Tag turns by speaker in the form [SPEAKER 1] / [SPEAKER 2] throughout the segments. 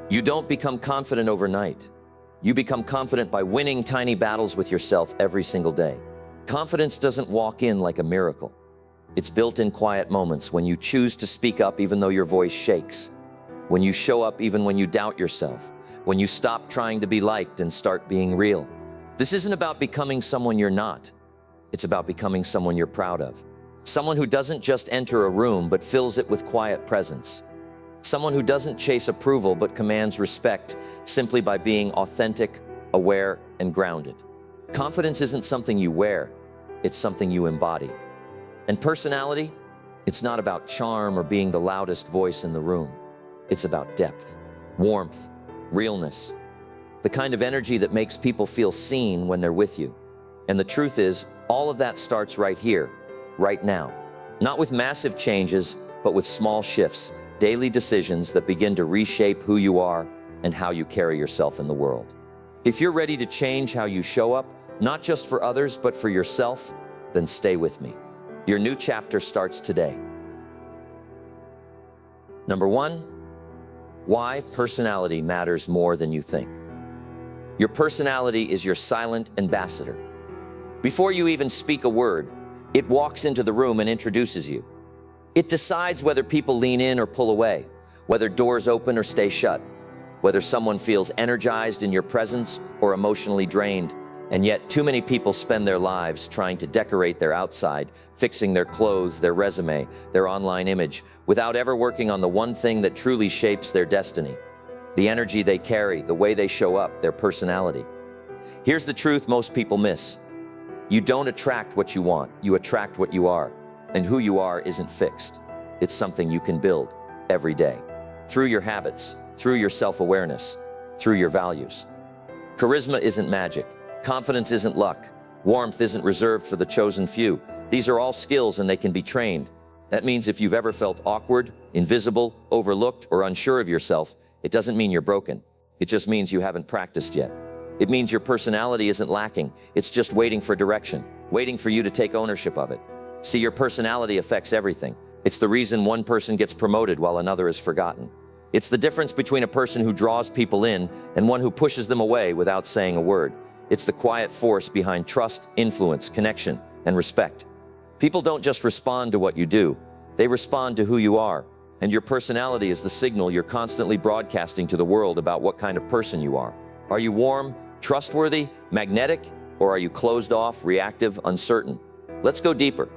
[SPEAKER 1] You don't become confident overnight. You become confident by winning tiny battles with yourself every single day. Confidence doesn't walk in like a miracle. It's built in quiet moments when you choose to speak up even though your voice shakes, when you show up even when you doubt yourself, when you stop trying to be liked and start being real. This isn't about becoming someone you're not. It's about becoming someone you're proud of. Someone who doesn't just enter a room but fills it with quiet presence. Someone who doesn't chase approval but commands respect simply by being authentic, aware, and grounded. Confidence isn't something you wear, it's something you embody. And personality? It's not about charm or being the loudest voice in the room. It's about depth, warmth, realness, the kind of energy that makes people feel seen when they're with you. And the truth is, all of that starts right here, right now. Not with massive changes, but with small shifts, daily decisions that begin to reshape who you are and how you carry yourself in the world. If you're ready to change how you show up, not just for others, but for yourself, then stay with me. Your new chapter starts today. Number 1, why personality matters more than you think. Your personality is your silent ambassador. Before you even speak a word, it walks into the room and introduces you. It decides whether people lean in or pull away, whether doors open or stay shut, whether someone feels energized in your presence or emotionally drained. And yet, too many people spend their lives trying to decorate their outside, fixing their clothes, their resume, their online image, without ever working on the one thing that truly shapes their destiny. The energy they carry, the way they show up, their personality. Here's the truth most people miss. You don't attract what you want, you attract what you are. And who you are isn't fixed. It's something you can build every day. Through your habits, through your self-awareness, through your values. Charisma isn't magic. Confidence isn't luck. Warmth isn't reserved for the chosen few. These are all skills and they can be trained. That means if you've ever felt awkward, invisible, overlooked, or unsure of yourself, it doesn't mean you're broken. It just means you haven't practiced yet. It means your personality isn't lacking. It's just waiting for direction, waiting for you to take ownership of it. See, your personality affects everything. It's the reason one person gets promoted while another is forgotten. It's the difference between a person who draws people in and one who pushes them away without saying a word. It's the quiet force behind trust, influence, connection, and respect. People don't just respond to what you do, they respond to who you are. And your personality is the signal you're constantly broadcasting to the world about what kind of person you are. Are you warm, trustworthy, magnetic, or are you closed off, reactive, uncertain? Let's go deeper.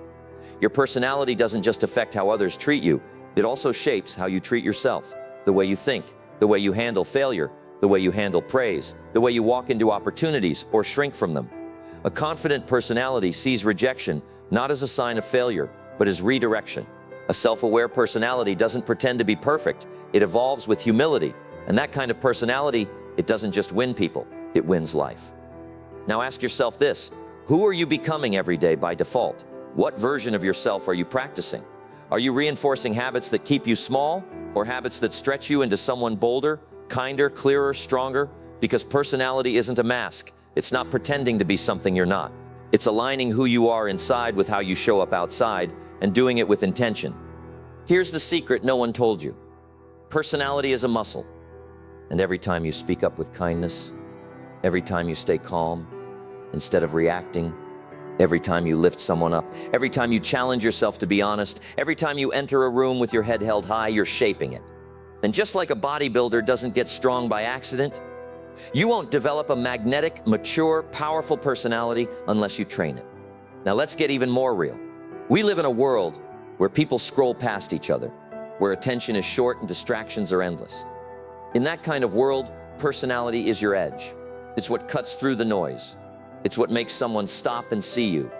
[SPEAKER 1] Your personality doesn't just affect how others treat you, it also shapes how you treat yourself, the way you think, the way you handle failure, the way you handle praise, the way you walk into opportunities or shrink from them. A confident personality sees rejection not as a sign of failure, but as redirection. A self-aware personality doesn't pretend to be perfect, it evolves with humility. And that kind of personality, it doesn't just win people, it wins life. Now ask yourself this, who are you becoming every day by default? What version of yourself are you practicing? Are you reinforcing habits that keep you small, or habits that stretch you into someone bolder, kinder, clearer, stronger? Because personality isn't a mask. It's not pretending to be something you're not. It's aligning who you are inside with how you show up outside and doing it with intention. Here's the secret no one told you. Personality is a muscle. And every time you speak up with kindness, every time you stay calm instead of reacting, every time you lift someone up, every time you challenge yourself to be honest, every time you enter a room with your head held high, you're shaping it. And just like a bodybuilder doesn't get strong by accident, you won't develop a magnetic, mature, powerful personality unless you train it. Now let's get even more real. We live in a world where people scroll past each other, where attention is short and distractions are endless. In that kind of world, personality is your edge. It's what cuts through the noise. It's what makes someone stop and see you.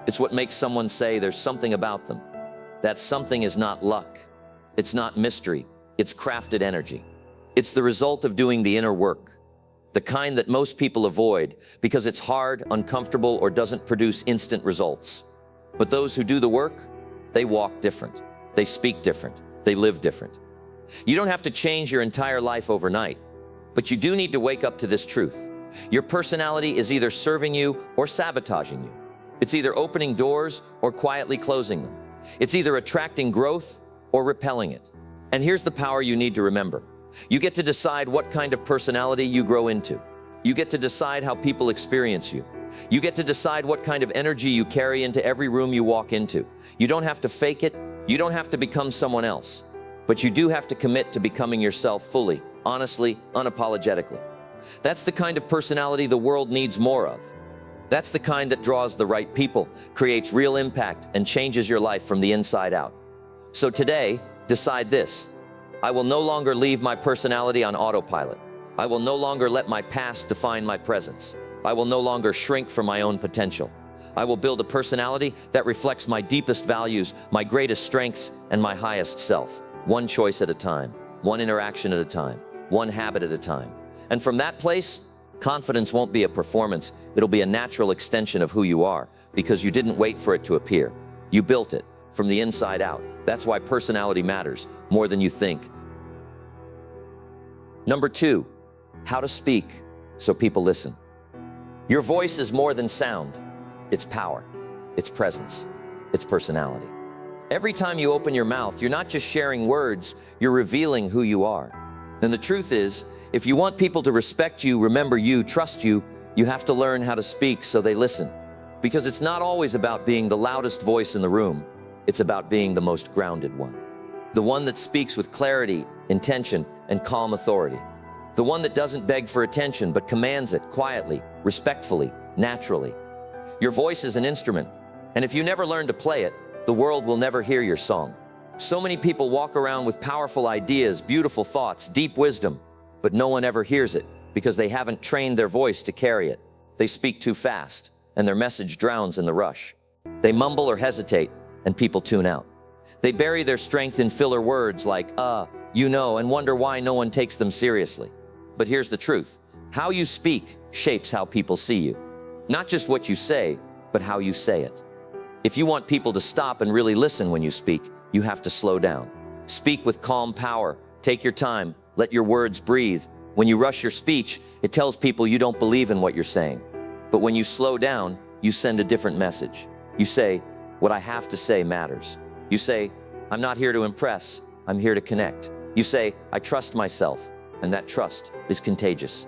[SPEAKER 1] It's what makes someone say there's something about them. That something is not luck. It's not mystery. It's crafted energy. It's the result of doing the inner work, the kind that most people avoid because it's hard, uncomfortable, or doesn't produce instant results. But those who do the work, they walk different. They speak different. They live different. You don't have to change your entire life overnight, but you do need to wake up to this truth. Your personality is either serving you or sabotaging you. It's either opening doors or quietly closing them. It's either attracting growth or repelling it. And here's the power you need to remember. You get to decide what kind of personality you grow into. You get to decide how people experience you. You get to decide what kind of energy you carry into every room you walk into. You don't have to fake it. You don't have to become someone else. But you do have to commit to becoming yourself fully, honestly, unapologetically. That's the kind of personality the world needs more of. That's the kind that draws the right people, creates real impact, and changes your life from the inside out. So today, decide this. I will no longer leave my personality on autopilot. I will no longer let my past define my presence. I will no longer shrink from my own potential. I will build a personality that reflects my deepest values, my greatest strengths, and my highest self. One choice at a time, one interaction at a time, one habit at a time. And from that place, confidence won't be a performance. It'll be a natural extension of who you are, because you didn't wait for it to appear. You built it from the inside out. That's why personality matters more than you think. Number 2, how to speak so people listen. Your voice is more than sound. It's power, it's presence, it's personality. Every time you open your mouth, you're not just sharing words, you're revealing who you are. And the truth is, if you want people to respect you, remember you, trust you, you have to learn how to speak so they listen. Because it's not always about being the loudest voice in the room. It's about being the most grounded one. The one that speaks with clarity, intention, and calm authority. The one that doesn't beg for attention, but commands it quietly, respectfully, naturally. Your voice is an instrument, and if you never learn to play it, the world will never hear your song. So many people walk around with powerful ideas, beautiful thoughts, deep wisdom, but no one ever hears it because they haven't trained their voice to carry it. They speak too fast, and their message drowns in the rush. They mumble or hesitate, and people tune out. They bury their strength in filler words like, and wonder why no one takes them seriously. But here's the truth. How you speak shapes how people see you. Not just what you say, but how you say it. If you want people to stop and really listen when you speak, you have to slow down. Speak with calm power. Take your time. Let your words breathe. When you rush your speech, it tells people you don't believe in what you're saying. But when you slow down, you send a different message. You say, what I have to say matters. You say, I'm not here to impress, I'm here to connect. You say, I trust myself, and that trust is contagious.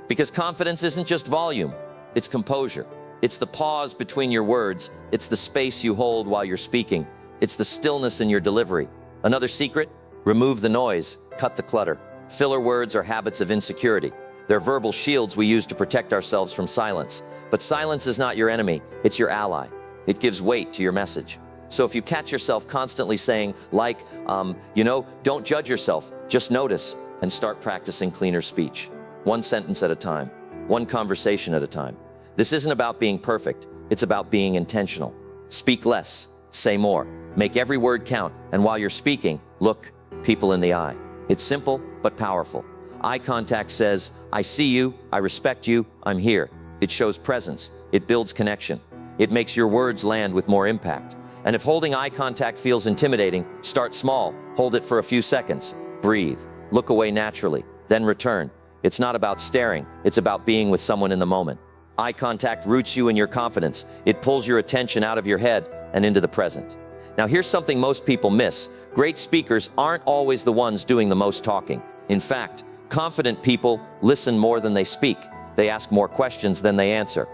[SPEAKER 1] Because confidence isn't just volume, it's composure. It's the pause between your words. It's the space you hold while you're speaking. It's the stillness in your delivery. Another secret? Remove the noise, cut the clutter. Filler words are habits of insecurity. They're verbal shields we use to protect ourselves from silence. But silence is not your enemy, it's your ally. It gives weight to your message. So if you catch yourself constantly saying, don't judge yourself, just notice and start practicing cleaner speech. One sentence at a time, one conversation at a time. This isn't about being perfect, it's about being intentional. Speak less, say more, make every word count, and while you're speaking, look people in the eye. It's simple, but powerful. Eye contact says, I see you, I respect you, I'm here. It shows presence, it builds connection. It makes your words land with more impact. And if holding eye contact feels intimidating, start small, hold it for a few seconds, breathe, look away naturally, then return. It's not about staring, it's about being with someone in the moment. Eye contact roots you in your confidence. It pulls your attention out of your head and into the present. Now here's something most people miss. Great speakers aren't always the ones doing the most talking. In fact, confident people listen more than they speak. They ask more questions than they answer.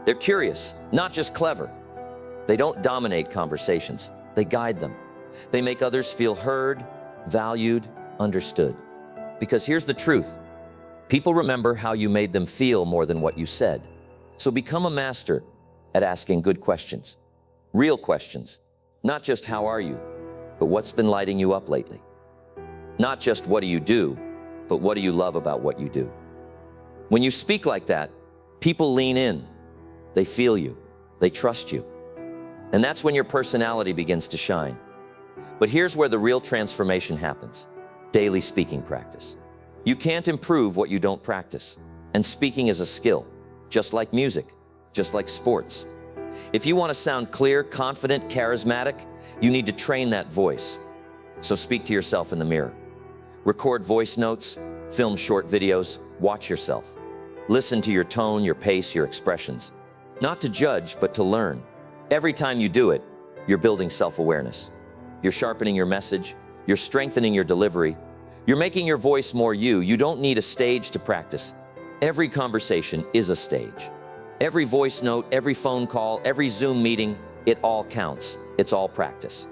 [SPEAKER 1] They're curious, not just clever. They don't dominate conversations, they guide them. They make others feel heard, valued, understood. Because here's the truth. People remember how you made them feel more than what you said. So become a master at asking good questions. Real questions. Not just how are you, but what's been lighting you up lately. Not just what do you do, but what do you love about what you do. When you speak like that, people lean in. They feel you. They trust you. And that's when your personality begins to shine. But here's where the real transformation happens. Daily speaking practice. You can't improve what you don't practice. And speaking is a skill, just like music, just like sports. If you want to sound clear, confident, charismatic, you need to train that voice. So speak to yourself in the mirror. Record voice notes, film short videos, watch yourself. Listen to your tone, your pace, your expressions. Not to judge, but to learn. Every time you do it, you're building self-awareness. You're sharpening your message, you're strengthening your delivery, You're making your voice more you. You don't need a stage to practice. Every conversation is a stage. Every voice note, every phone call, every Zoom meeting, it all counts. It's all practice.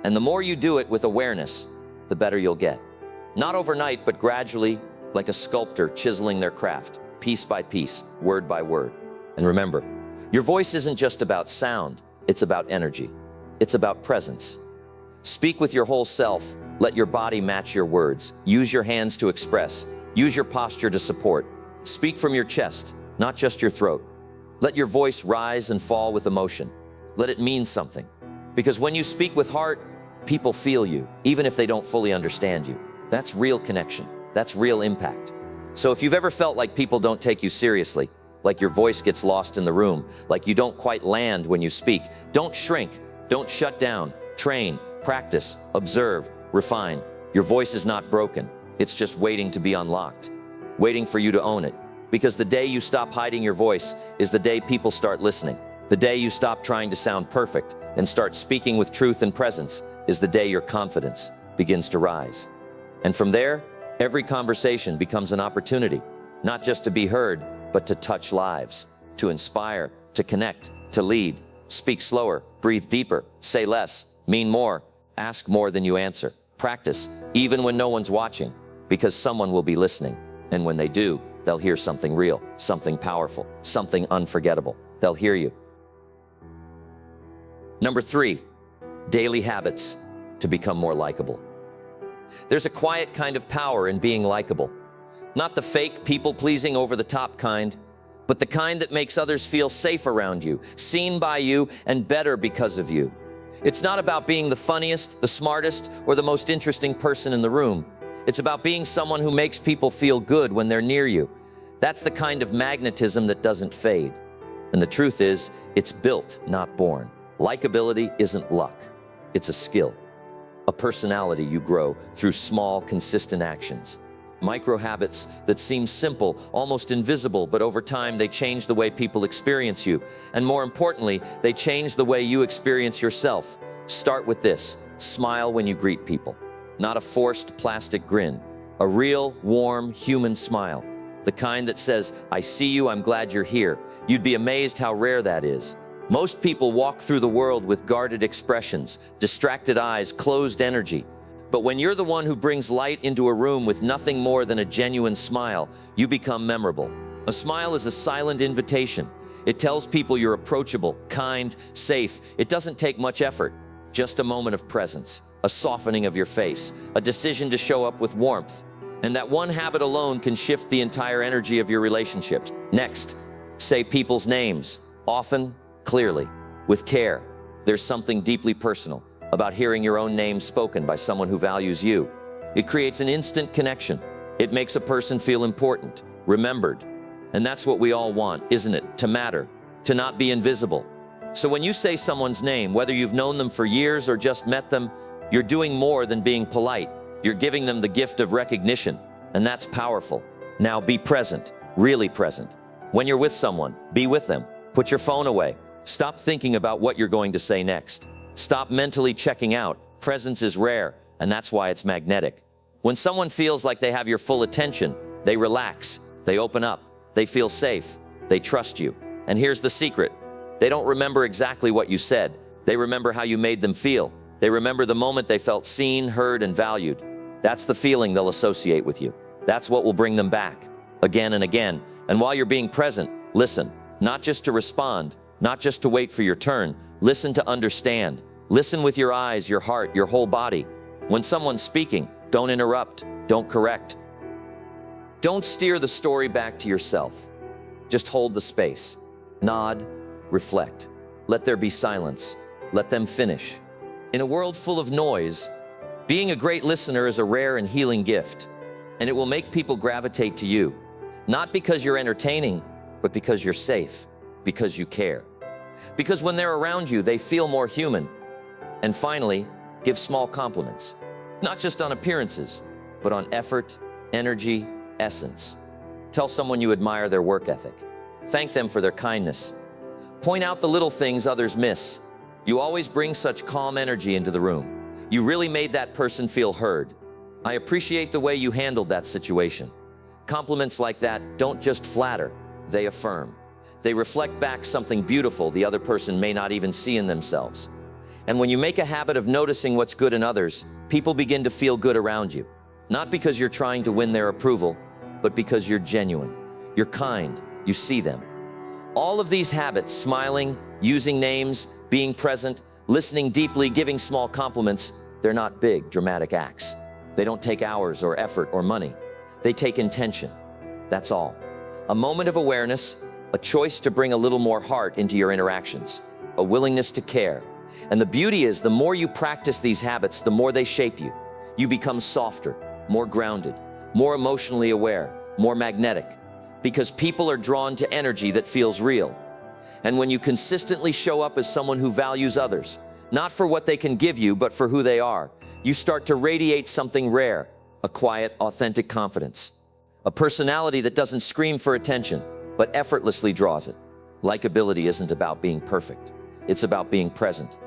[SPEAKER 1] And the more you do it with awareness, the better you'll get. Not overnight, but gradually, like a sculptor chiseling their craft, piece by piece, word by word. And remember, your voice isn't just about sound, it's about energy. It's about presence. Speak with your whole self. Let your body match your words. Use your hands to express. Use your posture to support. Speak from your chest, not just your throat. Let your voice rise and fall with emotion. Let it mean something. Because when you speak with heart, people feel you, even if they don't fully understand you. That's real connection. That's real impact. So if you've ever felt like people don't take you seriously, like your voice gets lost in the room, like you don't quite land when you speak, don't shrink, don't shut down, train, practice, observe, refine. Your voice is not broken. It's just waiting to be unlocked, waiting for you to own it. Because the day you stop hiding your voice is the day people start listening. The day you stop trying to sound perfect and start speaking with truth and presence is the day your confidence begins to rise. And from there, every conversation becomes an opportunity, not just to be heard, but to touch lives, to inspire, to connect, to lead. Speak slower, breathe deeper, say less, mean more, ask more than you answer. Practice, even when no one's watching, because someone will be listening. And when they do, they'll hear something real, something powerful, something unforgettable. They'll hear you. Number 3, daily habits to become more likable. There's a quiet kind of power in being likable. Not the fake, people-pleasing, over-the-top kind, but the kind that makes others feel safe around you, seen by you, and better because of you. It's not about being the funniest, the smartest, or the most interesting person in the room. It's about being someone who makes people feel good when they're near you. That's the kind of magnetism that doesn't fade. And the truth is, it's built, not born. Likability isn't luck. It's a skill, a personality you grow through small, consistent actions. Micro habits that seem simple, almost invisible, but over time they change the way people experience you. And more importantly, they change the way you experience yourself. Start with this: smile when you greet people. Not a forced plastic grin, a real, warm, human smile. The kind that says, "I see you, I'm glad you're here." You'd be amazed how rare that is. Most people walk through the world with guarded expressions, distracted eyes, closed energy. But when you're the one who brings light into a room with nothing more than a genuine smile, you become memorable. A smile is a silent invitation. It tells people you're approachable, kind, safe. It doesn't take much effort, just a moment of presence, a softening of your face, a decision to show up with warmth. And that one habit alone can shift the entire energy of your relationships. Next, say people's names, often, clearly, with care. There's something deeply personal about hearing your own name spoken by someone who values you. It creates an instant connection. It makes a person feel important, remembered. And that's what we all want, isn't it? To matter, to not be invisible. So when you say someone's name, whether you've known them for years or just met them, you're doing more than being polite. You're giving them the gift of recognition, and that's powerful. Now be present, really present. When you're with someone, be with them. Put your phone away. Stop thinking about what you're going to say next. Stop mentally checking out. Presence is rare, and that's why it's magnetic. When someone feels like they have your full attention, they relax, they open up, they feel safe, they trust you. And here's the secret. They don't remember exactly what you said. They remember how you made them feel. They remember the moment they felt seen, heard, and valued. That's the feeling they'll associate with you. That's what will bring them back, again and again. And while you're being present, listen, not just to respond, not just to wait for your turn. Listen to understand. Listen with your eyes, your heart, your whole body. When someone's speaking, don't interrupt, don't correct. Don't steer the story back to yourself. Just hold the space. Nod, reflect. Let there be silence. Let them finish. In a world full of noise, being a great listener is a rare and healing gift, and it will make people gravitate to you. Not because you're entertaining, but because you're safe, because you care. Because when they're around you, they feel more human. And finally, give small compliments. Not just on appearances, but on effort, energy, essence. Tell someone you admire their work ethic. Thank them for their kindness. Point out the little things others miss. You always bring such calm energy into the room. You really made that person feel heard. I appreciate the way you handled that situation. Compliments like that don't just flatter, they affirm. They reflect back something beautiful the other person may not even see in themselves. And when you make a habit of noticing what's good in others, people begin to feel good around you. Not because you're trying to win their approval, but because you're genuine. You're kind, you see them. All of these habits, smiling, using names, being present, listening deeply, giving small compliments, they're not big, dramatic acts. They don't take hours or effort or money. They take intention. That's all. A moment of awareness, a choice to bring a little more heart into your interactions, a willingness to care. And the beauty is, the more you practice these habits, the more they shape you. You become softer, more grounded, more emotionally aware, more magnetic, because people are drawn to energy that feels real. And when you consistently show up as someone who values others, not for what they can give you, but for who they are, you start to radiate something rare, a quiet, authentic confidence. A personality that doesn't scream for attention, but effortlessly draws it. Likability isn't about being perfect. It's about being present.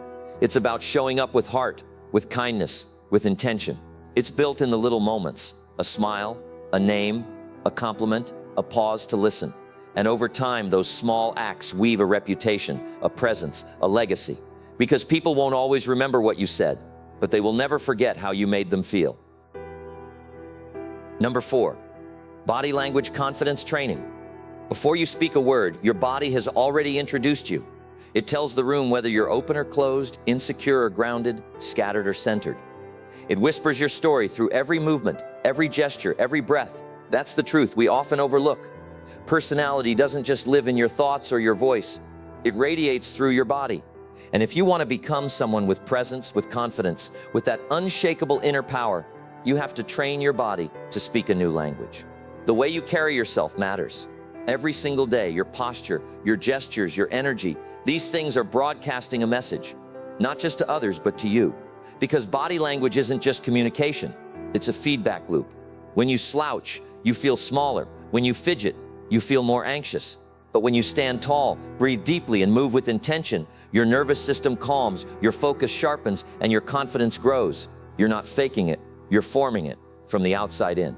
[SPEAKER 1] It's about showing up with heart, with kindness, with intention. It's built in the little moments, a smile, a name, a compliment, a pause to listen. And over time, those small acts weave a reputation, a presence, a legacy. Because people won't always remember what you said, but they will never forget how you made them feel. Number 4, body language confidence training. Before you speak a word, your body has already introduced you. It tells the room whether you're open or closed, insecure or grounded, scattered or centered. It whispers your story through every movement, every gesture, every breath. That's the truth we often overlook. Personality doesn't just live in your thoughts or your voice. It radiates through your body. And if you want to become someone with presence, with confidence, with that unshakable inner power, you have to train your body to speak a new language. The way you carry yourself matters. Every single day, your posture, your gestures, your energy, these things are broadcasting a message, not just to others, but to you. Because body language isn't just communication, it's a feedback loop. When you slouch, you feel smaller. When you fidget, you feel more anxious. But when you stand tall, breathe deeply, and move with intention, your nervous system calms, your focus sharpens, and your confidence grows. You're not faking it, you're forming it from the outside in.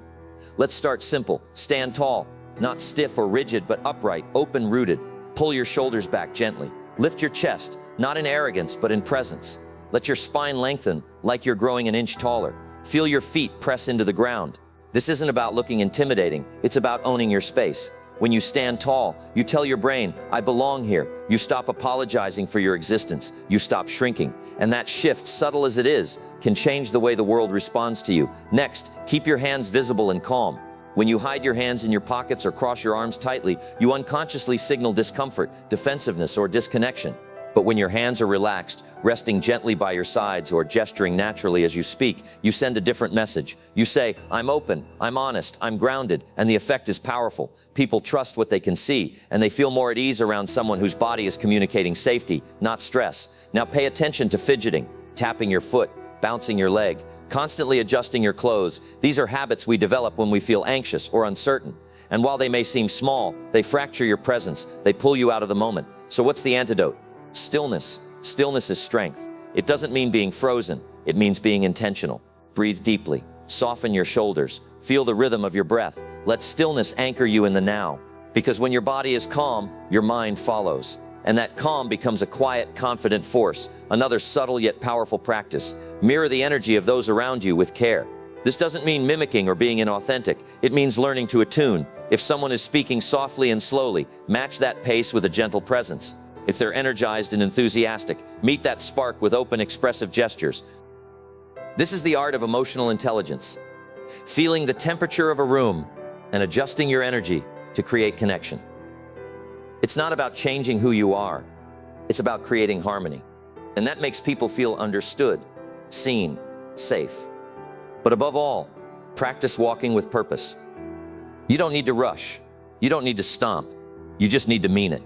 [SPEAKER 1] Let's start simple. Stand tall. Not stiff or rigid, but upright, open-rooted. Pull your shoulders back gently. Lift your chest, not in arrogance, but in presence. Let your spine lengthen, like you're growing an inch taller. Feel your feet press into the ground. This isn't about looking intimidating, it's about owning your space. When you stand tall, you tell your brain, I belong here. You stop apologizing for your existence. You stop shrinking. And that shift, subtle as it is, can change the way the world responds to you. Next, keep your hands visible and calm. When you hide your hands in your pockets or cross your arms tightly, you unconsciously signal discomfort, defensiveness, or disconnection. But when your hands are relaxed, resting gently by your sides or gesturing naturally as you speak, you send a different message. You say, I'm open, I'm honest, I'm grounded, and the effect is powerful. People trust what they can see, and they feel more at ease around someone whose body is communicating safety, not stress. Now pay attention to fidgeting, tapping your foot, bouncing your leg, constantly adjusting your clothes. These are habits we develop when we feel anxious or uncertain. And while they may seem small, they fracture your presence. They pull you out of the moment. So what's the antidote? Stillness. Stillness is strength. It doesn't mean being frozen. It means being intentional. Breathe deeply. Soften your shoulders. Feel the rhythm of your breath. Let stillness anchor you in the now. Because when your body is calm, your mind follows. And that calm becomes a quiet, confident force. Another subtle yet powerful practice. Mirror the energy of those around you with care. This doesn't mean mimicking or being inauthentic. It means learning to attune. If someone is speaking softly and slowly, match that pace with a gentle presence. If they're energized and enthusiastic, meet that spark with open, expressive gestures. This is the art of emotional intelligence. Feeling the temperature of a room and adjusting your energy to create connection. It's not about changing who you are. It's about creating harmony. And that makes people feel understood, seen, safe. But above all, practice walking with purpose. You don't need to rush. You don't need to stomp. You just need to mean it.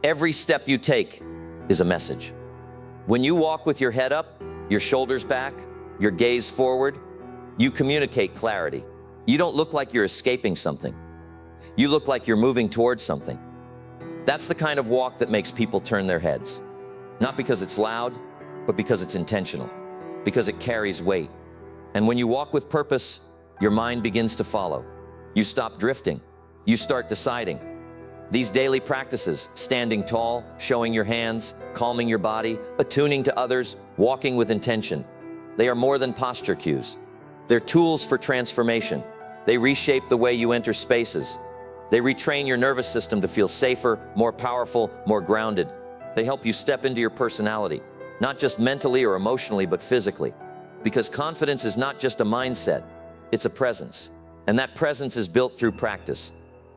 [SPEAKER 1] Every step you take is a message. When you walk with your head up, your shoulders back, your gaze forward, you communicate clarity. You don't look like you're escaping something. You look like you're moving towards something. That's the kind of walk that makes people turn their heads. Not because it's loud, but because it's intentional. Because it carries weight. And when you walk with purpose, your mind begins to follow. You stop drifting. You start deciding. These daily practices, standing tall, showing your hands, calming your body, attuning to others, walking with intention, they are more than posture cues. They're tools for transformation. They reshape the way you enter spaces. They retrain your nervous system to feel safer, more powerful, more grounded. They help you step into your personality, not just mentally or emotionally, but physically. Because confidence is not just a mindset, it's a presence. And that presence is built through practice.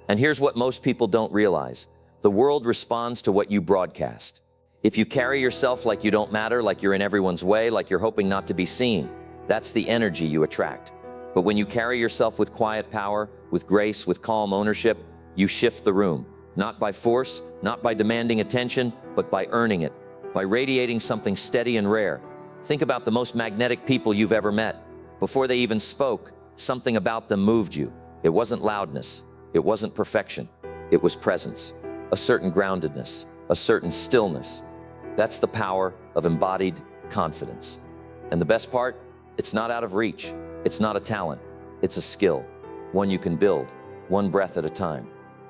[SPEAKER 1] And here's what most people don't realize. The world responds to what you broadcast. If you carry yourself like you don't matter, like you're in everyone's way, like you're hoping not to be seen, that's the energy you attract. But when you carry yourself with quiet power, with grace, with calm ownership, you shift the room. Not by force, not by demanding attention, but by earning it, by radiating something steady and rare. Think about the most magnetic people you've ever met. Before they even spoke, something about them moved you. It wasn't loudness. It wasn't perfection. It was presence, a certain groundedness, a certain stillness. That's the power of embodied confidence. And the best part, it's not out of reach. It's not a talent. It's a skill, one you can build, one breath at a time.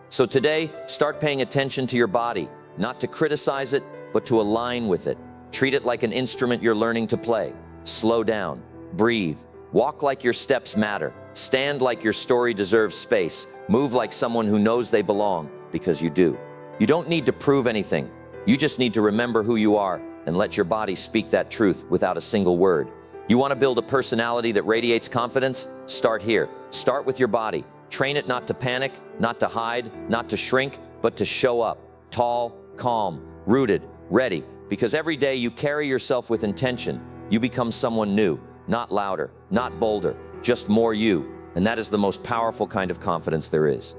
[SPEAKER 1] So today, start paying attention to your body, not to criticize it, but to align with it. Treat it like an instrument you're learning to play. Slow down, breathe, walk like your steps matter, stand like your story deserves space, move like someone who knows they belong, because you do. You don't need to prove anything. You just need to remember who you are and let your body speak that truth without a single word. You want to build a personality that radiates confidence? Start here. Start with your body. Train it not to panic, not to hide, not to shrink, but to show up. Tall, calm, rooted, ready. Because every day you carry yourself with intention, you become someone new, not louder, not bolder, just more you. And that is the most powerful kind of confidence there is.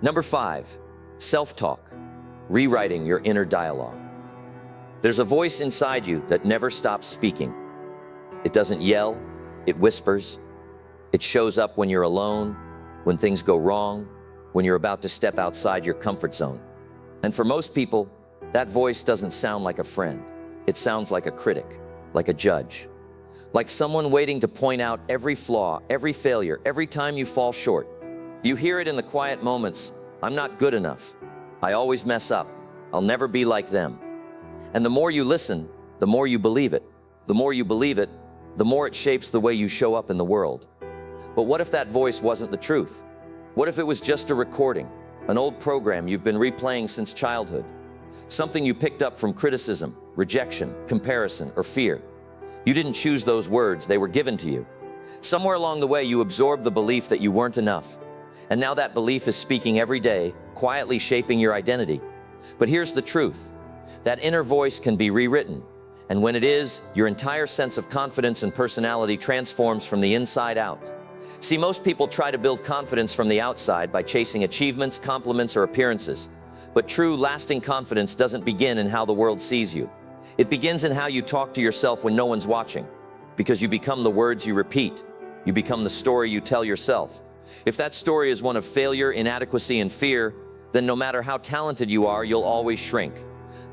[SPEAKER 1] Number 5, self-talk, rewriting your inner dialogue. There's a voice inside you that never stops speaking. It doesn't yell, it whispers. It shows up when you're alone, when things go wrong, when you're about to step outside your comfort zone. And for most people, that voice doesn't sound like a friend. It sounds like a critic, like a judge, like someone waiting to point out every flaw, every failure, every time you fall short. You hear it in the quiet moments. I'm not good enough. I always mess up. I'll never be like them. And the more you listen, the more you believe it. The more you believe it, the more it shapes the way you show up in the world. But what if that voice wasn't the truth? What if it was just a recording, an old program you've been replaying since childhood? Something you picked up from criticism, rejection, comparison, or fear. You didn't choose those words, they were given to you. Somewhere along the way, you absorbed the belief that you weren't enough. And now that belief is speaking every day, quietly shaping your identity. But here's the truth. That inner voice can be rewritten. And when it is, your entire sense of confidence and personality transforms from the inside out. See, most people try to build confidence from the outside by chasing achievements, compliments, or appearances. But true, lasting confidence doesn't begin in how the world sees you. It begins in how you talk to yourself when no one's watching. Because you become the words you repeat. You become the story you tell yourself. If that story is one of failure, inadequacy, and fear, then no matter how talented you are, you'll always shrink.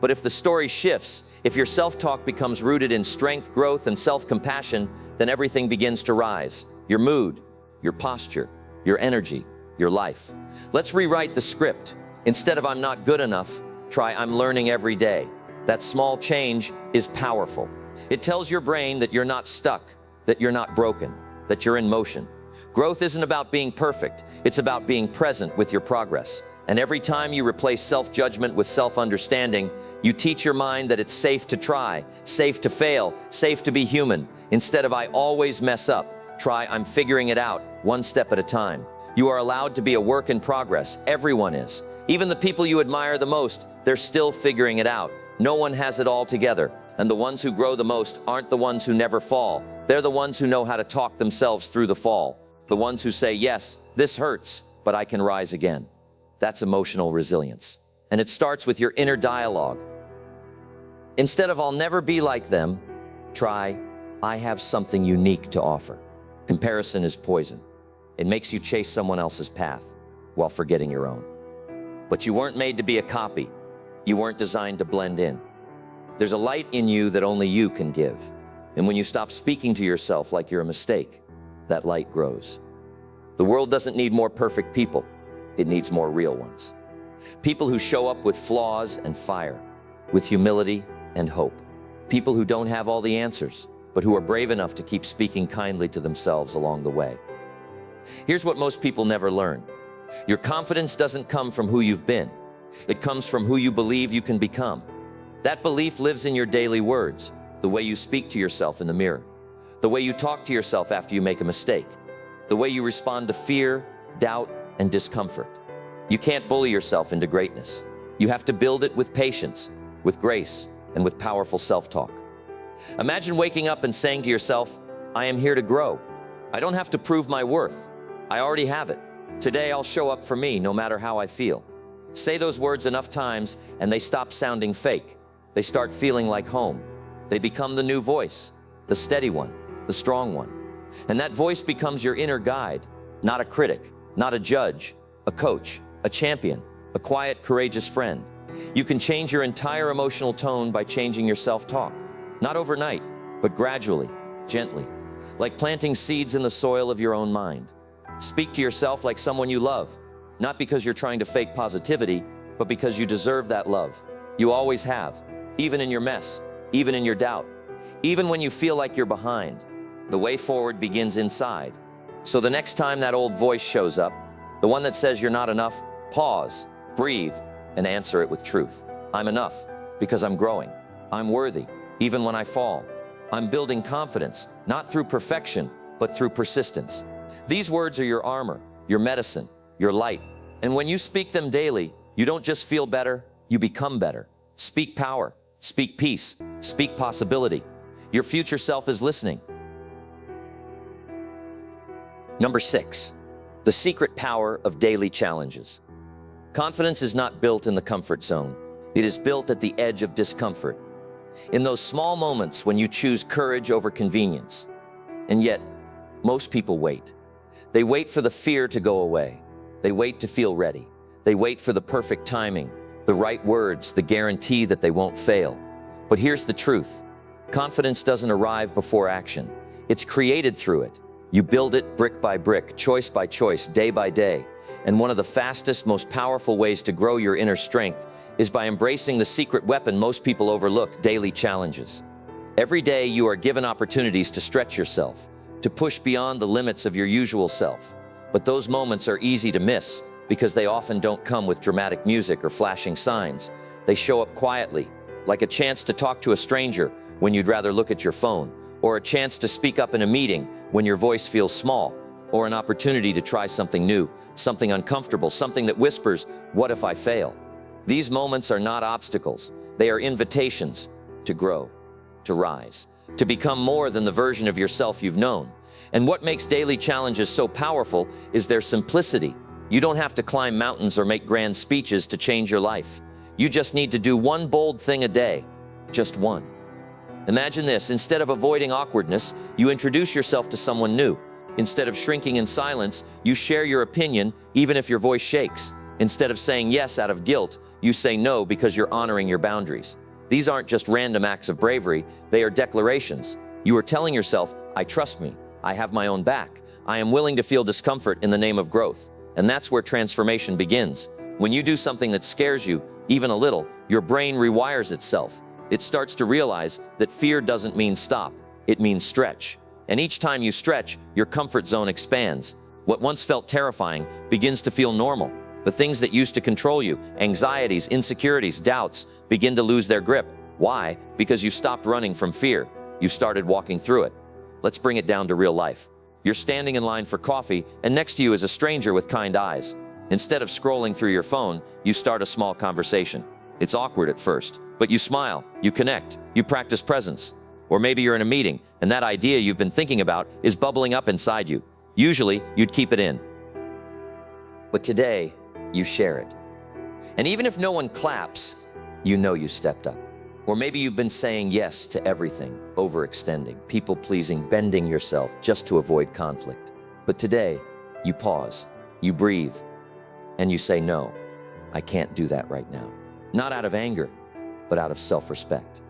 [SPEAKER 1] But if the story shifts, if your self-talk becomes rooted in strength, growth, and self-compassion, then everything begins to rise. Your mood, your posture, your energy, your life. Let's rewrite the script. Instead of I'm not good enough, try I'm learning every day. That small change is powerful. It tells your brain that you're not stuck, that you're not broken, that you're in motion. Growth isn't about being perfect. It's about being present with your progress. And every time you replace self-judgment with self-understanding, you teach your mind that it's safe to try, safe to fail, safe to be human. Instead of I always mess up, try I'm figuring it out, one step at a time. You are allowed to be a work in progress. Everyone is. Even the people you admire the most, they're still figuring it out. No one has it all together. And the ones who grow the most aren't the ones who never fall. They're the ones who know how to talk themselves through the fall. The ones who say, yes, this hurts, but I can rise again. That's emotional resilience. And it starts with your inner dialogue. Instead of I'll never be like them, try I have something unique to offer. Comparison is poison. It makes you chase someone else's path while forgetting your own. But you weren't made to be a copy. You weren't designed to blend in. There's a light in you that only you can give. And when you stop speaking to yourself like you're a mistake, that light grows. The world doesn't need more perfect people. It needs more real ones. People who show up with flaws and fire, with humility and hope. People who don't have all the answers, but who are brave enough to keep speaking kindly to themselves along the way. Here's what most people never learn. Your confidence doesn't come from who you've been. It comes from who you believe you can become. That belief lives in your daily words, the way you speak to yourself in the mirror, the way you talk to yourself after you make a mistake, the way you respond to fear, doubt, and discomfort. You can't bully yourself into greatness. You have to build it with patience, with grace, and with powerful self-talk. Imagine waking up and saying to yourself, I am here to grow. I don't have to prove my worth. I already have it. Today I'll show up for me no matter how I feel. Say those words enough times and they stop sounding fake. They start feeling like home. They become the new voice, the steady one, the strong one. And that voice becomes your inner guide, not a critic, not a judge, a coach, a champion, a quiet, courageous friend. You can change your entire emotional tone by changing your self-talk. Not overnight, but gradually, gently, like planting seeds in the soil of your own mind. Speak to yourself like someone you love, not because you're trying to fake positivity, but because you deserve that love. You always have, even in your mess, even in your doubt, even when you feel like you're behind. The way forward begins inside. So the next time that old voice shows up, the one that says you're not enough, pause, breathe, and answer it with truth. I'm enough because I'm growing. I'm worthy, even when I fall. I'm building confidence, not through perfection, but through persistence. These words are your armor, your medicine, your light. And when you speak them daily, you don't just feel better, you become better. Speak power, speak peace, speak possibility. Your future self is listening. Number 6, the secret power of daily challenges. Confidence is not built in the comfort zone. It is built at the edge of discomfort. In those small moments when you choose courage over convenience. And yet, most people wait. They wait for the fear to go away. They wait to feel ready. They wait for the perfect timing, the right words, the guarantee that they won't fail. But here's the truth. Confidence doesn't arrive before action. It's created through it. You build it brick by brick, choice by choice, day by day. And one of the fastest, most powerful ways to grow your inner strength is by embracing the secret weapon most people overlook, daily challenges. Every day you are given opportunities to stretch yourself, to push beyond the limits of your usual self. But those moments are easy to miss because they often don't come with dramatic music or flashing signs. They show up quietly, like a chance to talk to a stranger when you'd rather look at your phone, or a chance to speak up in a meeting when your voice feels small, or an opportunity to try something new, something uncomfortable, something that whispers, what if I fail? These moments are not obstacles. They are invitations to grow, to rise, to become more than the version of yourself you've known. And what makes daily challenges so powerful is their simplicity. You don't have to climb mountains or make grand speeches to change your life. You just need to do one bold thing a day, just one. Imagine this, instead of avoiding awkwardness, you introduce yourself to someone new. Instead of shrinking in silence, you share your opinion, even if your voice shakes. Instead of saying yes out of guilt, you say no because you're honoring your boundaries. These aren't just random acts of bravery, they are declarations. You are telling yourself, I trust me, I have my own back, I am willing to feel discomfort in the name of growth. And that's where transformation begins. When you do something that scares you, even a little, your brain rewires itself. It starts to realize that fear doesn't mean stop, it means stretch. And each time you stretch, your comfort zone expands. What once felt terrifying begins to feel normal. The things that used to control you, anxieties, insecurities, doubts, begin to lose their grip. Why? Because you stopped running from fear. You started walking through it. Let's bring it down to real life. You're standing in line for coffee, and next to you is a stranger with kind eyes. Instead of scrolling through your phone, you start a small conversation. It's awkward at first, but you smile, you connect, you practice presence. Or maybe you're in a meeting, and that idea you've been thinking about is bubbling up inside you. Usually, you'd keep it in. But today, you share it. And even if no one claps, you know you stepped up. Or maybe you've been saying yes to everything, overextending, people-pleasing, bending yourself just to avoid conflict. But today, you pause, you breathe, and you say, no, I can't do that right now. Not out of anger, but out of self-respect.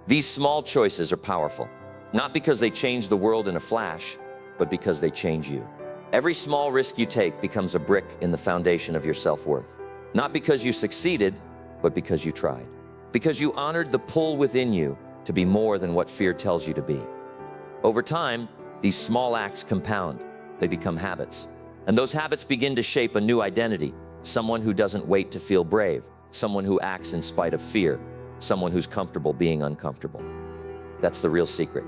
[SPEAKER 1] These small choices are powerful. Not because they change the world in a flash, but because they change you. Every small risk you take becomes a brick in the foundation of your self-worth. Not because you succeeded, but because you tried. Because you honored the pull within you to be more than what fear tells you to be. Over time, these small acts compound. They become habits. And those habits begin to shape a new identity. Someone who doesn't wait to feel brave. Someone who acts in spite of fear. Someone who's comfortable being uncomfortable. That's the real secret.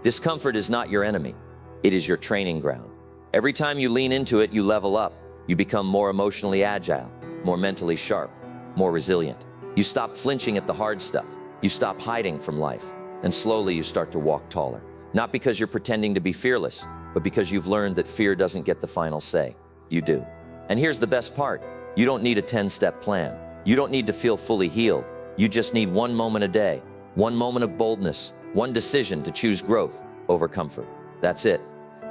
[SPEAKER 1] Discomfort is not your enemy. It is your training ground. Every time you lean into it, you level up. You become more emotionally agile, more mentally sharp, more resilient. You stop flinching at the hard stuff. You stop hiding from life. And slowly you start to walk taller. Not because you're pretending to be fearless, but because you've learned that fear doesn't get the final say. You do. And here's the best part. You don't need a 10-step plan. You don't need to feel fully healed. You just need one moment a day, one moment of boldness, one decision to choose growth over comfort. That's it.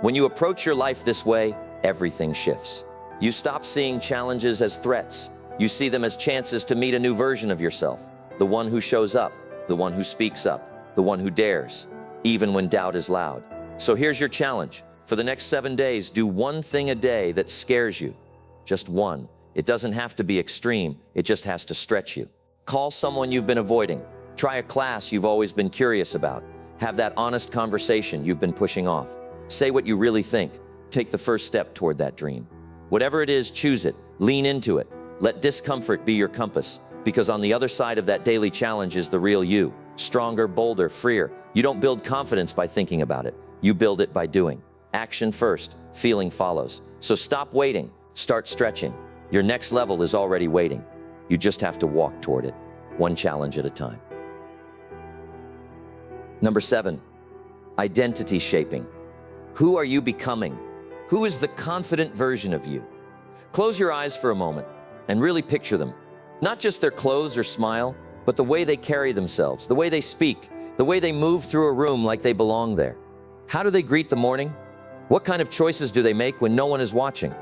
[SPEAKER 1] When you approach your life this way, everything shifts. You stop seeing challenges as threats. You see them as chances to meet a new version of yourself. The one who shows up, the one who speaks up, the one who dares, even when doubt is loud. So here's your challenge. For the next 7 days, do one thing a day that scares you. Just one. It doesn't have to be extreme. It just has to stretch you. Call someone you've been avoiding. Try a class you've always been curious about. Have that honest conversation you've been pushing off. Say what you really think. Take the first step toward that dream. Whatever it is, choose it. Lean into it. Let discomfort be your compass, because on the other side of that daily challenge is the real you. Stronger, bolder, freer. You don't build confidence by thinking about it. You build it by doing. Action first, feeling follows. So stop waiting. Start stretching. Your next level is already waiting. You just have to walk toward it, one challenge at a time. Number 7, identity shaping. Who are you becoming? Who is the confident version of you? Close your eyes for a moment and really picture them. Not just their clothes or smile, but the way they carry themselves, the way they speak, the way they move through a room like they belong there. How do they greet the morning? What kind of choices do they make when no one is watching?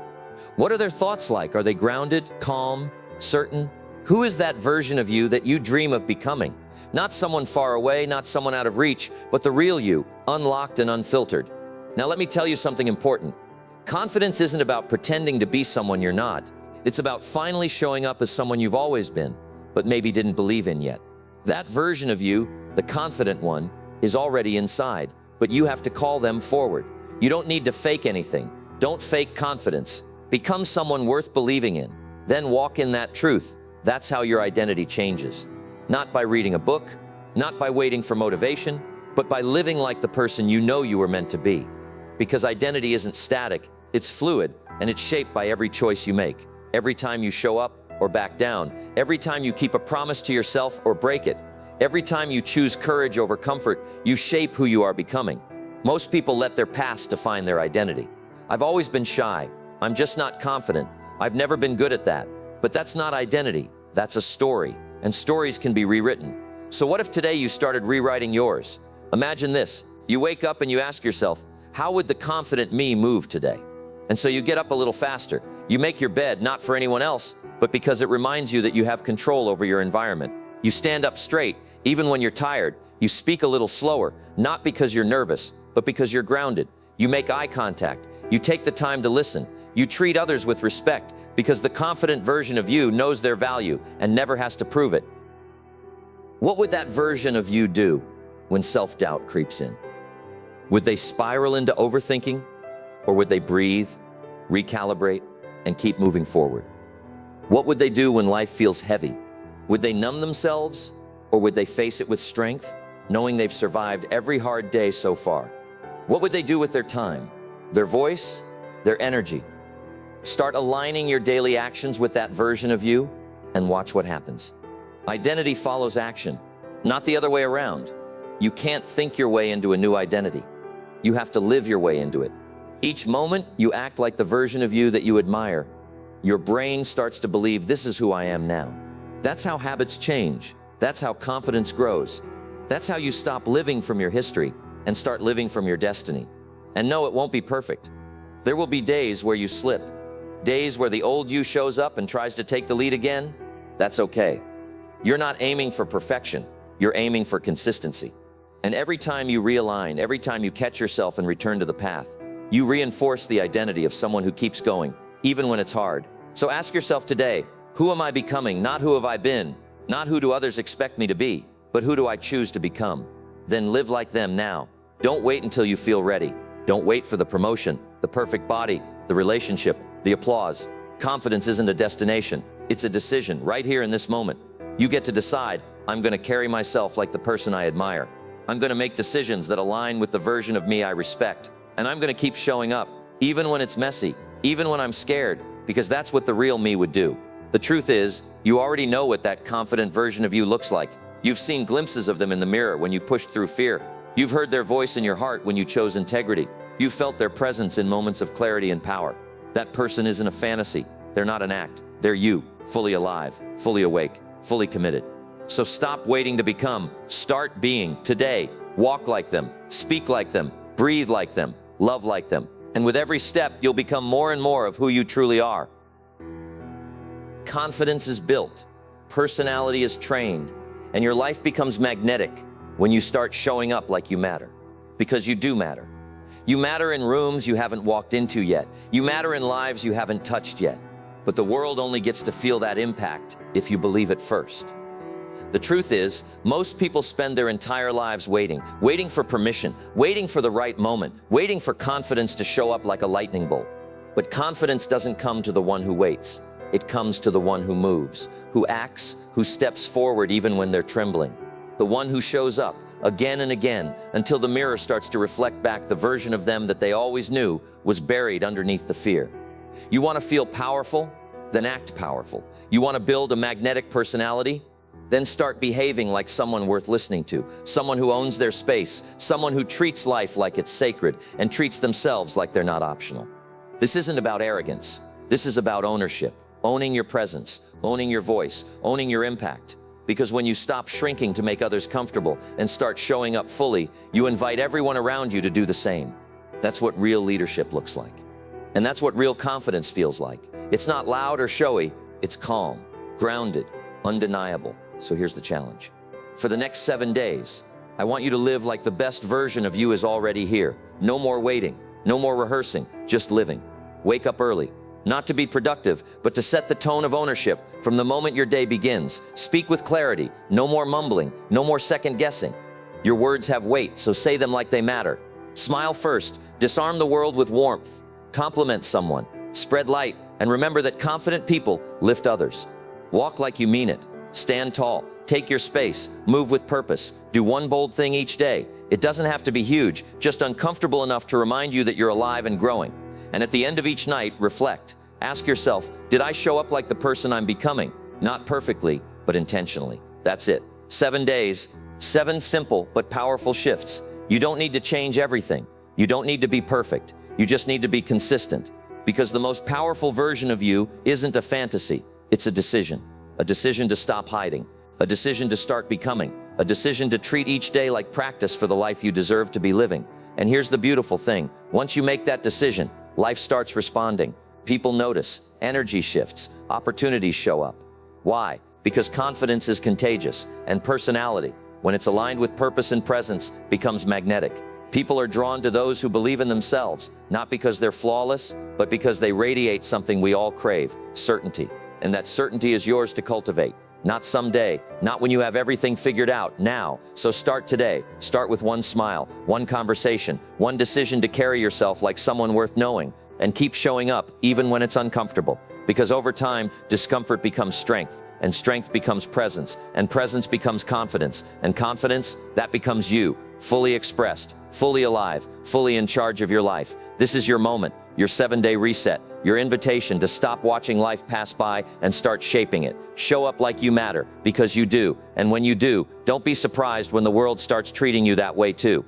[SPEAKER 1] What are their thoughts like? Are they grounded, calm, certain? Who is that version of you that you dream of becoming? Not someone far away, not someone out of reach, but the real you, unlocked and unfiltered. Now let me tell you something important. Confidence isn't about pretending to be someone you're not. It's about finally showing up as someone you've always been, but maybe didn't believe in yet. That version of you, the confident one, is already inside, but you have to call them forward. You don't need to fake anything. Don't fake confidence. Become someone worth believing in. Then walk in that truth. That's how your identity changes. Not by reading a book, not by waiting for motivation, but by living like the person you know you were meant to be. Because identity isn't static, it's fluid, and it's shaped by every choice you make. Every time you show up or back down, every time you keep a promise to yourself or break it, every time you choose courage over comfort, you shape who you are becoming. Most people let their past define their identity. I've always been shy. I'm just not confident. I've never been good at that. But that's not identity. That's a story. And stories can be rewritten. So what if today you started rewriting yours? Imagine this. You wake up and you ask yourself, how would the confident me move today? And so you get up a little faster. You make your bed, not for anyone else, but because it reminds you that you have control over your environment. You stand up straight, even when you're tired. You speak a little slower, not because you're nervous, but because you're grounded. You make eye contact. You take the time to listen. You treat others with respect, because the confident version of you knows their value and never has to prove it. What would that version of you do when self-doubt creeps in? Would they spiral into overthinking? Or would they breathe, recalibrate, and keep moving forward? What would they do when life feels heavy? Would they numb themselves? Or would they face it with strength, knowing they've survived every hard day so far? What would they do with their time, their voice, their energy? Start aligning your daily actions with that version of you and watch what happens. Identity follows action, not the other way around. You can't think your way into a new identity. You have to live your way into it. Each moment you act like the version of you that you admire. Your brain starts to believe this is who I am now. That's how habits change. That's how confidence grows. That's how you stop living from your history and start living from your destiny. And no, it won't be perfect. There will be days where you slip. Days where the old you shows up and tries to take the lead again. That's okay. You're not aiming for perfection. You're aiming for consistency. And every time you realign, every time you catch yourself and return to the path, you reinforce the identity of someone who keeps going, even when it's hard. So ask yourself today, who am I becoming? Not who have I been, not who do others expect me to be, but who do I choose to become? Then live like them now. Don't wait until you feel ready. Don't wait for the promotion, the perfect body, the relationship, the applause. Confidence isn't a destination, it's a decision right here in this moment. You get to decide, I'm going to carry myself like the person I admire. I'm going to make decisions that align with the version of me I respect. And I'm going to keep showing up, even when it's messy, even when I'm scared, because that's what the real me would do. The truth is, you already know what that confident version of you looks like. You've seen glimpses of them in the mirror when you pushed through fear. You've heard their voice in your heart when you chose integrity. You've felt their presence in moments of clarity and power. That person isn't a fantasy. They're not an act. They're you, fully alive, fully awake, fully committed. So stop waiting to become. Start being today. Walk like them, speak like them, breathe like them, love like them. And with every step, you'll become more and more of who you truly are. Confidence is built, personality is trained, and your life becomes magnetic when you start showing up like you matter. Because you do matter. You matter in rooms you haven't walked into yet. You matter in lives you haven't touched yet. But the world only gets to feel that impact if you believe it first. The truth is, most people spend their entire lives waiting for permission, waiting for the right moment, waiting for confidence to show up like a lightning bolt. But confidence doesn't come to the one who waits. It comes to the one who moves, who acts, who steps forward even when they're trembling. The one who shows up again and again until the mirror starts to reflect back the version of them that they always knew was buried underneath the fear. You want to feel powerful? Then act powerful. You want to build a magnetic personality? Then start behaving like someone worth listening to, someone who owns their space, someone who treats life like it's sacred and treats themselves like they're not optional. This isn't about arrogance. This is about ownership, owning your presence, owning your voice, owning your impact. Because when you stop shrinking to make others comfortable and start showing up fully, you invite everyone around you to do the same. That's what real leadership looks like. And that's what real confidence feels like. It's not loud or showy, it's calm, grounded, undeniable. So here's the challenge. For the next 7 days, I want you to live like the best version of you is already here. No more waiting, no more rehearsing, just living. Wake up early, not to be productive, but to set the tone of ownership from the moment your day begins. Speak with clarity, no more mumbling, no more second guessing. Your words have weight, so say them like they matter. Smile first, disarm the world with warmth, compliment someone, spread light, and remember that confident people lift others. Walk like you mean it. Stand tall, take your space, move with purpose, do one bold thing each day. It doesn't have to be huge, just uncomfortable enough to remind you that you're alive and growing. And at the end of each night, reflect. Ask yourself, did I show up like the person I'm becoming? Not perfectly, but intentionally. That's it. 7 days, 7 simple but powerful shifts. You don't need to change everything. You don't need to be perfect. You just need to be consistent. Because the most powerful version of you isn't a fantasy, it's a decision. A decision to stop hiding, a decision to start becoming, a decision to treat each day like practice for the life you deserve to be living. And here's the beautiful thing. Once you make that decision, life starts responding. People notice, energy shifts, opportunities show up. Why? Because confidence is contagious, and personality, when it's aligned with purpose and presence, becomes magnetic. People are drawn to those who believe in themselves, not because they're flawless, but because they radiate something we all crave, certainty. And that certainty is yours to cultivate. Not someday, not when you have everything figured out, now. So start today. Start with one smile, one conversation, one decision to carry yourself like someone worth knowing. And keep showing up even when it's uncomfortable. Because over time, discomfort becomes strength, and strength becomes presence, and presence becomes confidence, and confidence, that becomes you, fully expressed, fully alive, fully in charge of your life. This is your moment, your 7-day reset, your invitation to stop watching life pass by and start shaping it. Show up like you matter, because you do. And when you do, don't be surprised when the world starts treating you that way too.